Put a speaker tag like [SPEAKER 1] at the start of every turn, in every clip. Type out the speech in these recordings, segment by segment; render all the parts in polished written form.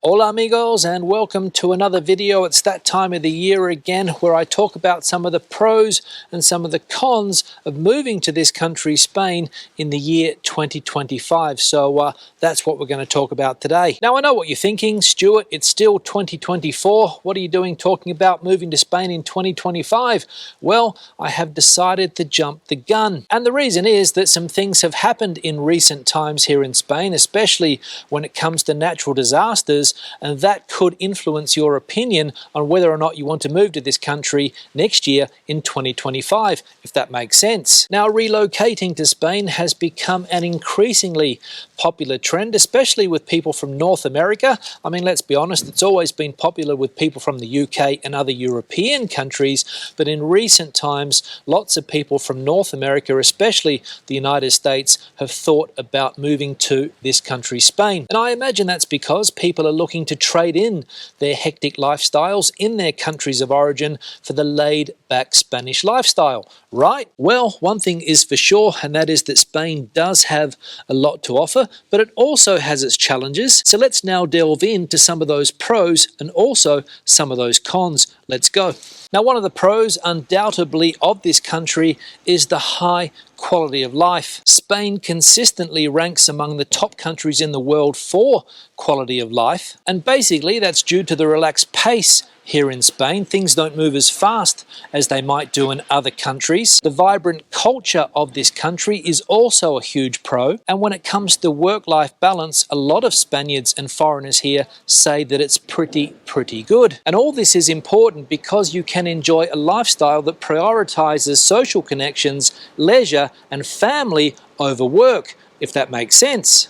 [SPEAKER 1] Hola amigos, and welcome to another video. It's that time of the year again where I talk about some of the pros and some of the cons of moving to this country, Spain, in the year 2025. So that's what we're going to talk about today. Now I know what you're thinking, Stuart, it's still 2024. What are you doing talking about moving to Spain in 2025? Well, I have decided to jump the gun. And the reason is that some things have happened in recent times here in Spain, especially when it comes to natural disasters, and that could influence your opinion on whether or not you want to move to this country next year in 2025, if that makes sense. Now, relocating to Spain has become an increasingly popular trend, especially with people from North America. I mean, let's be honest, it's always been popular with people from the UK and other European countries, but in recent times, lots of people from North America, especially the United States, have thought about moving to this country, Spain. And I imagine that's because people are looking to trade in their hectic lifestyles in their countries of origin for the laid-back Spanish lifestyle, right? Well, one thing is for sure, and that is that Spain does have a lot to offer, but it also has its challenges. So let's now delve into some of those pros and also some of those cons. Let's go. Now, one of the pros, undoubtedly, of this country is the high quality of life. Spain consistently ranks among the top countries in the world for quality of life, and basically that's due to the relaxed pace here in Spain. Things don't move as fast as they might do in other countries. The vibrant culture of this country is also a huge pro, and when it comes to work-life balance, a lot of Spaniards and foreigners here say that it's pretty good. And all this is important because you can enjoy a lifestyle that prioritizes social connections, leisure, and family over work, if that makes sense.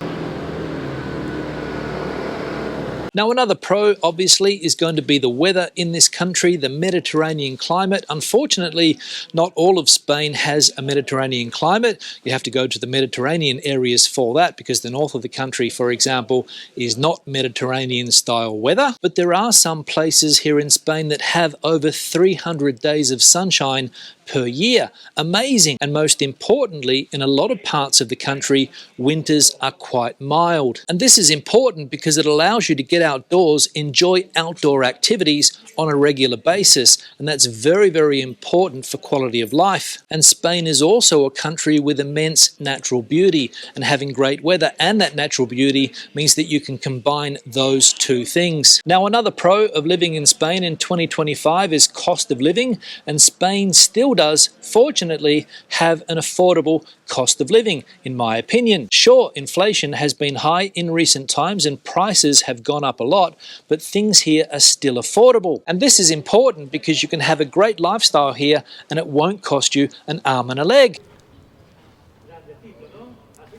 [SPEAKER 1] Now, another pro, obviously, is going to be the weather in this country, the Mediterranean climate. Unfortunately, not all of Spain has a Mediterranean climate. You have to go to the Mediterranean areas for that because the north of the country, for example, is not Mediterranean-style weather. But there are some places here in Spain that have over 300 days of sunshine per year. Amazing. And most importantly, in a lot of parts of the country, winters are quite mild. And this is important because it allows you to get outdoors, enjoy outdoor activities on a regular basis. And that's very important for quality of life. And Spain is also a country with immense natural beauty, and having great weather and that natural beauty means that you can combine those two things. Now, another pro of living in Spain in 2025 is cost of living, and Spain still does, fortunately, have an affordable cost of living, in my opinion. Sure, inflation has been high in recent times and prices have gone up a lot, but things here are still affordable. And this is important because you can have a great lifestyle here and it won't cost you an arm and a leg.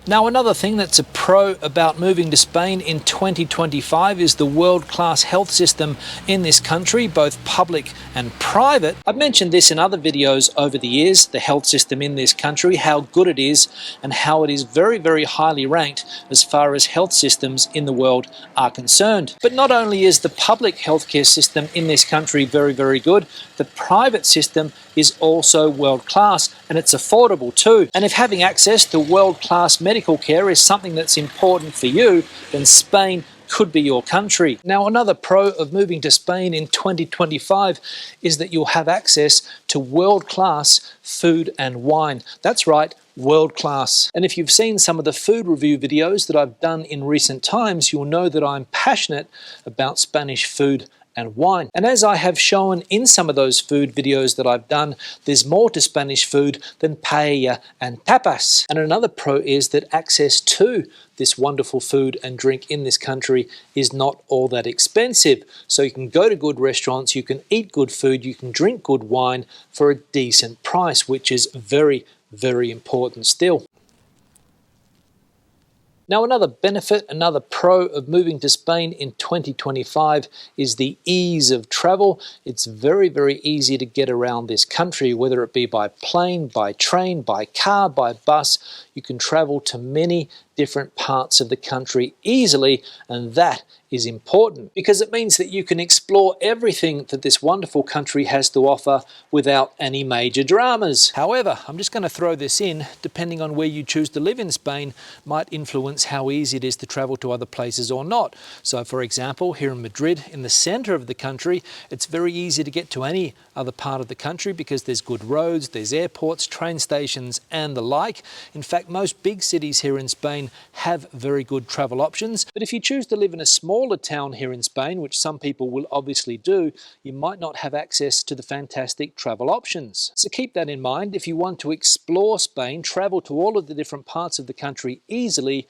[SPEAKER 1] Now, another thing that's a pro about moving to Spain in 2025 is the world-class health system in this country, both public and private. I've mentioned this in other videos over the years, the health system in this country, how good it is, and how it is very highly ranked as far as health systems in the world are concerned. But not only is the public healthcare system in this country very good, the private system is also world-class, and it's affordable too. And if having access to world-class medical care is something that's important for you, then Spain could be your country. Now, another pro of moving to Spain in 2025 is that you'll have access to world-class food and wine. That's right, world-class. And if you've seen some of the food review videos that I've done in recent times, you'll know that I'm passionate about Spanish food and wine. And as I have shown in some of those food videos that I've done, there's more to Spanish food than paella and tapas. And another pro is that access to this wonderful food and drink in this country is not all that expensive. So you can go to good restaurants, you can eat good food, you can drink good wine for a decent price, which is very important still. Now, another benefit, another pro of moving to Spain in 2025 is the ease of travel. It's very easy to get around this country, whether it be by plane, by train, by car, by bus. You can travel to many different parts of the country easily, and that is important because it means that you can explore everything that this wonderful country has to offer without any major dramas. However, I'm just going to throw this in, depending on where you choose to live in Spain might influence how easy it is to travel to other places or not. So for example, here in Madrid, in the center of the country, it's very easy to get to any other part of the country because there's good roads, there's airports, train stations and the like. In fact, most big cities here in Spain have very good travel options. But if you choose to live in a smaller town here in Spain, which some people will obviously do, you might not have access to the fantastic travel options. So keep that in mind. If you want to explore Spain, travel to all of the different parts of the country easily,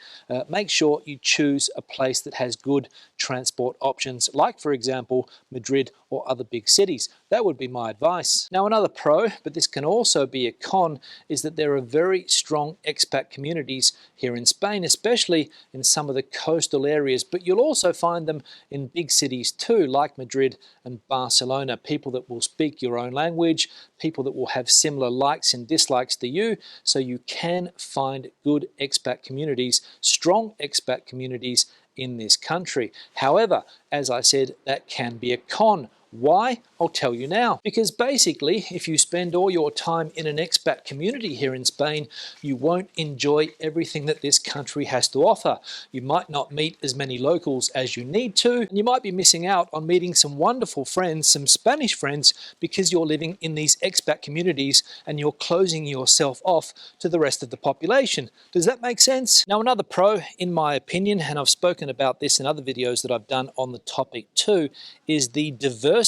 [SPEAKER 1] make sure you choose a place that has good transport options, like for example, Madrid or other big cities. That would be my advice. Now, another pro, but this can also be a con, is that there are very strong expat communities here in Spain, especially in some of the coastal areas, but you'll also find them in big cities too, like Madrid and Barcelona. People that will speak your own language, people that will have similar likes and dislikes to you, so you can find good expat communities, strong expat communities in this country. However, as I said, that can be a con. Why? I'll tell you now. Because basically, if you spend all your time in an expat community here in Spain, you won't enjoy everything that this country has to offer. You might not meet as many locals as you need to, and you might be missing out on meeting some wonderful friends, some Spanish friends, because you're living in these expat communities and you're closing yourself off to the rest of the population. Does that make sense? Now, another pro, in my opinion, and I've spoken about this in other videos that I've done on the topic too, is the diversity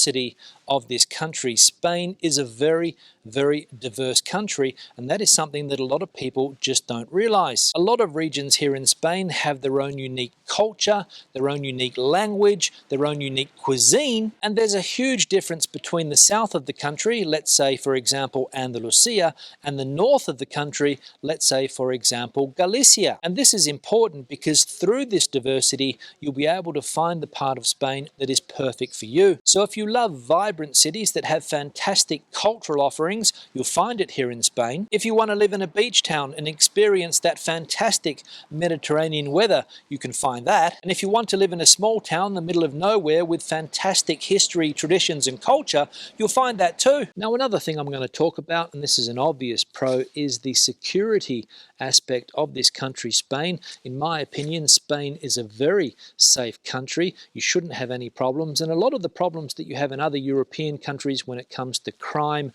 [SPEAKER 1] of this country. Spain is a very, very diverse country, and that is something that a lot of people just don't realize. A lot of regions here in Spain have their own unique culture, their own unique language, their own unique cuisine, and there's a huge difference between the south of the country, let's say for example Andalusia, and the north of the country, let's say for example Galicia. And this is important because through this diversity you'll be able to find the part of Spain that is perfect for you. So if you love vibrant cities that have fantastic cultural offerings, you'll find it here in Spain. If you want to live in a beach town and experience that fantastic Mediterranean weather, you can find that. And if you want to live in a small town in the middle of nowhere with fantastic history, traditions and culture, you'll find that too. Now, another thing I'm going to talk about, and this is an obvious pro, is the security aspect of this country, Spain. In my opinion, Spain is a very safe country. You shouldn't have any problems, and a lot of the problems that you have in other European countries when it comes to crime,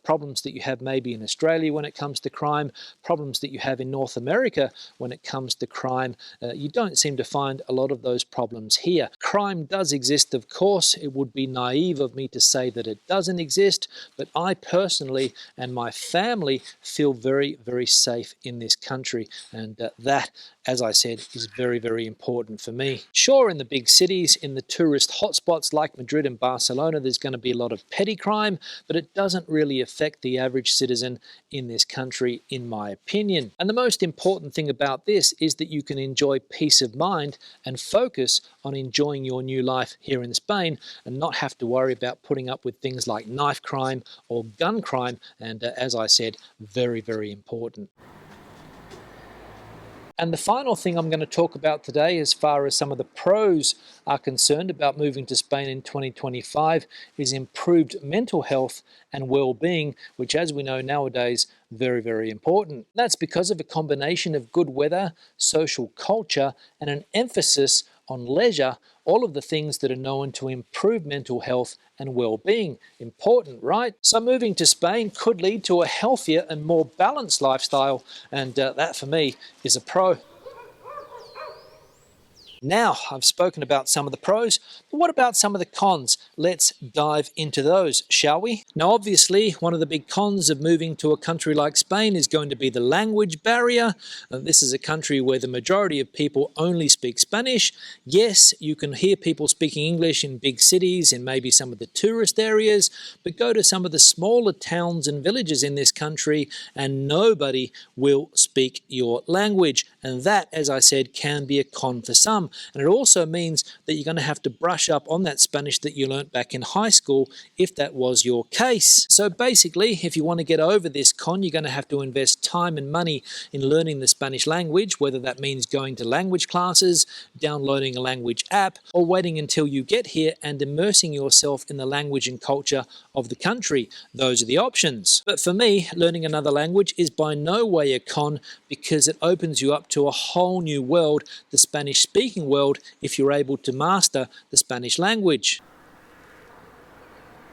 [SPEAKER 1] problems that you have maybe in Australia when it comes to crime, problems that you have in North America when it comes to crime, you don't seem to find a lot of those problems here. Crime does exist, of course. It would be naive of me to say that it doesn't exist, but I personally and my family feel very, very safe in this country, and that, as I said, is very, very important for me. Sure, in the big cities, in the tourist hotspots like Madrid and Barcelona, there's going to be a lot of petty crime, but it doesn't really affect the average citizen in this country, in my opinion. And the most important thing about this is that you can enjoy peace of mind and focus on enjoying your new life here in Spain and not have to worry about putting up with things like knife crime or gun crime, and as I said, very, very important. And the final thing I'm going to talk about today, as far as some of the pros are concerned about moving to Spain in 2025, is improved mental health and well-being, which, as we know nowadays, very, very important. That's because of a combination of good weather, social culture, and an emphasis on leisure, all of the things that are known to improve mental health and well-being. Important, right? So moving to Spain could lead to a healthier and more balanced lifestyle, and that for me is a pro. Now, I've spoken about some of the pros, but what about some of the cons? Let's dive into those, shall we? Now, obviously, one of the big cons of moving to a country like Spain is going to be the language barrier. This is a country where the majority of people only speak Spanish. Yes, you can hear people speaking English in big cities, in maybe some of the tourist areas, but go to some of the smaller towns and villages in this country and nobody will speak your language. And that, as I said, can be a con for some. And it also means that you're going to have to brush up on that Spanish that you learnt taught back in high school if that was your case. So basically, if you want to get over this con, you're going to have to invest time and money in learning the Spanish language, whether that means going to language classes, downloading a language app, or waiting until you get here and immersing yourself in the language and culture of the country. Those are the options. But for me, learning another language is by no way a con because it opens you up to a whole new world, the Spanish-speaking world, if you're able to master the Spanish language.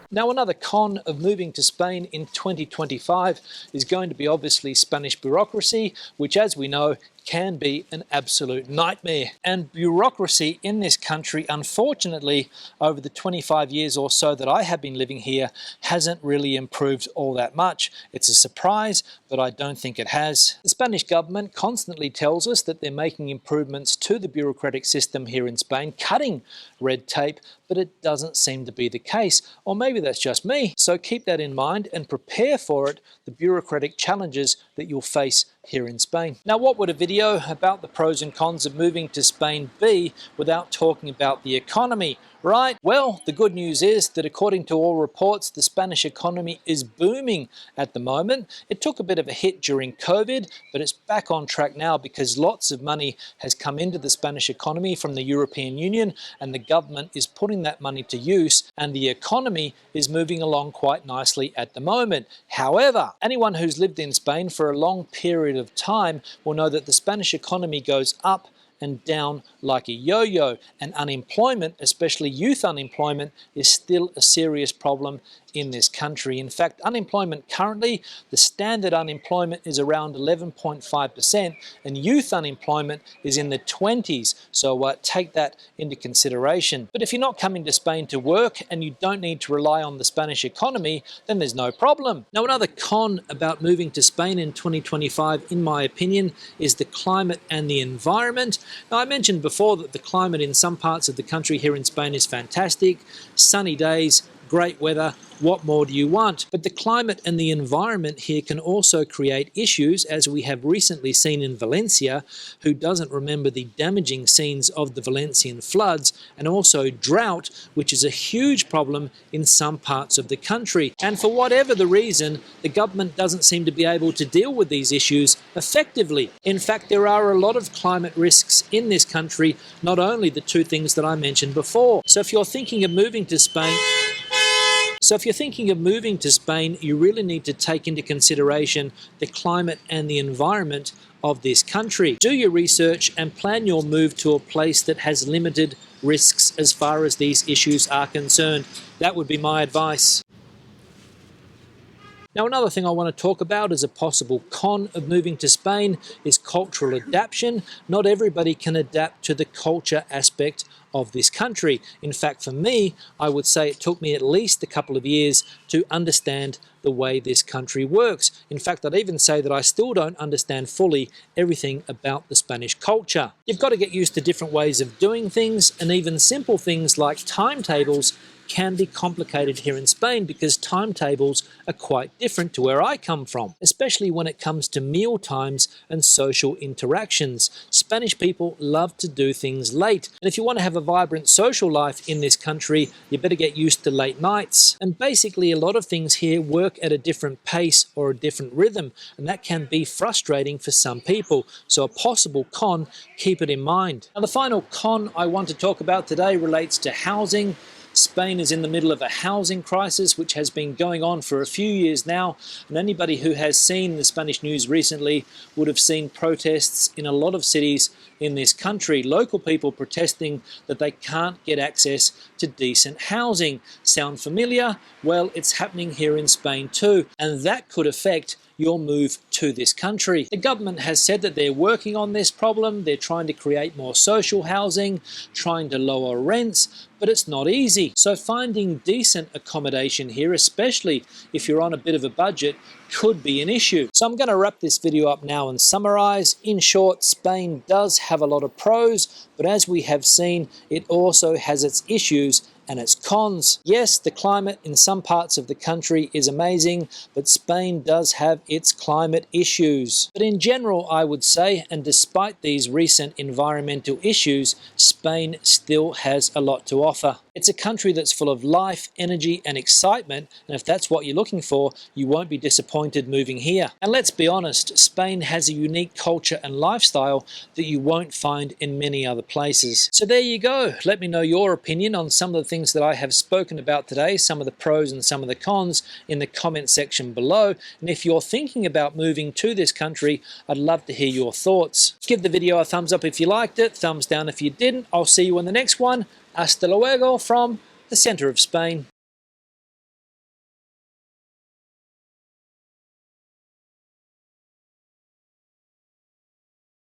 [SPEAKER 1] Now, another con of moving to Spain in 2025 is going to be obviously Spanish bureaucracy, which, as we know, can be an absolute nightmare. And bureaucracy in this country, unfortunately, over the 25 years or so that I have been living here, hasn't really improved all that much. It's a surprise, but I don't think it has. The Spanish government constantly tells us that they're making improvements to the bureaucratic system here in Spain, cutting red tape, but it doesn't seem to be the case. Or maybe that's just me. So keep that in mind and prepare for it, the bureaucratic challenges that you'll face here in Spain. Now, what would a video about the pros and cons of moving to Spain be without talking about the economy, right? Well, the good news is that according to all reports, the Spanish economy is booming at the moment. It took a bit of a hit during COVID, but it's back on track now because lots of money has come into the Spanish economy from the European Union, and the government is putting that money to use, and the economy is moving along quite nicely at the moment. However, anyone who's lived in Spain for a long period of time will know that the Spanish economy goes up and down like a yo-yo, and unemployment, especially youth unemployment, is still a serious problem in this country. In fact, unemployment currently, the standard unemployment is around 11.5%, and youth unemployment is in the 20s, so take that into consideration. But if you're not coming to Spain to work and you don't need to rely on the Spanish economy, then there's no problem. Now, another con about moving to Spain in 2025, in my opinion, is the climate and the environment. Now, I mentioned before that the climate in some parts of the country here in Spain is fantastic, sunny days, great weather. What more do you want? But the climate and the environment here can also create issues, as we have recently seen in Valencia. Who doesn't remember the damaging scenes of the Valencian floods, and also drought, which is a huge problem in some parts of the country. And for whatever the reason, the government doesn't seem to be able to deal with these issues effectively. In fact, there are a lot of climate risks in this country, not only the two things that I mentioned before. So if you're thinking of moving to Spain, you really need to take into consideration the climate and the environment of this country. Do your research and plan your move to a place that has limited risks as far as these issues are concerned. That would be my advice. Now, another thing I want to talk about as a possible con of moving to Spain is cultural adaptation. Not everybody can adapt to the culture aspect of this country. In fact, for me, I would say it took me at least a couple of years to understand the way this country works. In fact, I'd even say that I still don't understand fully everything about the Spanish culture. You've got to get used to different ways of doing things, and even simple things like timetables can be complicated here in Spain because timetables are quite different to where I come from, especially when it comes to meal times and social interactions. Spanish people love to do things late, and if you want to have a vibrant social life in this country, you better get used to late nights. And basically, a lot of things here work at a different pace or a different rhythm, and that can be frustrating for some people. So a possible con, keep it in mind. Now, the final con I want to talk about today relates to housing. Spain is in the middle of a housing crisis which has been going on for a few years now, and anybody who has seen the Spanish news recently would have seen protests in a lot of cities in this country. Local people protesting that they can't get access to decent housing. Sound familiar? Well, it's happening here in Spain too, and that could affect your move to this country. The government has said that they're working on this problem. They're trying to create more social housing, trying to lower rents, but it's not easy. So finding decent accommodation here, especially if you're on a bit of a budget, could be an issue. So I'm going to wrap this video up now and summarize. In short, Spain does have a lot of pros, but as we have seen, it also has its issues and its cons. Yes, the climate in some parts of the country is amazing, but Spain does have its climate issues. But in general, I would say, and despite these recent environmental issues, Spain still has a lot to offer. It's a country that's full of life, energy, and excitement, and if that's what you're looking for, you won't be disappointed moving here. And let's be honest, Spain has a unique culture and lifestyle that you won't find in many other places. So there you go. Let me know your opinion on some of the things that I have spoken about today, some of the pros and some of the cons in the comment section below. And if you're thinking about moving to this country, I'd love to hear your thoughts. Give the video a thumbs up if you liked it, thumbs down if you didn't. I'll see you in the next one. Hasta luego from the center of Spain.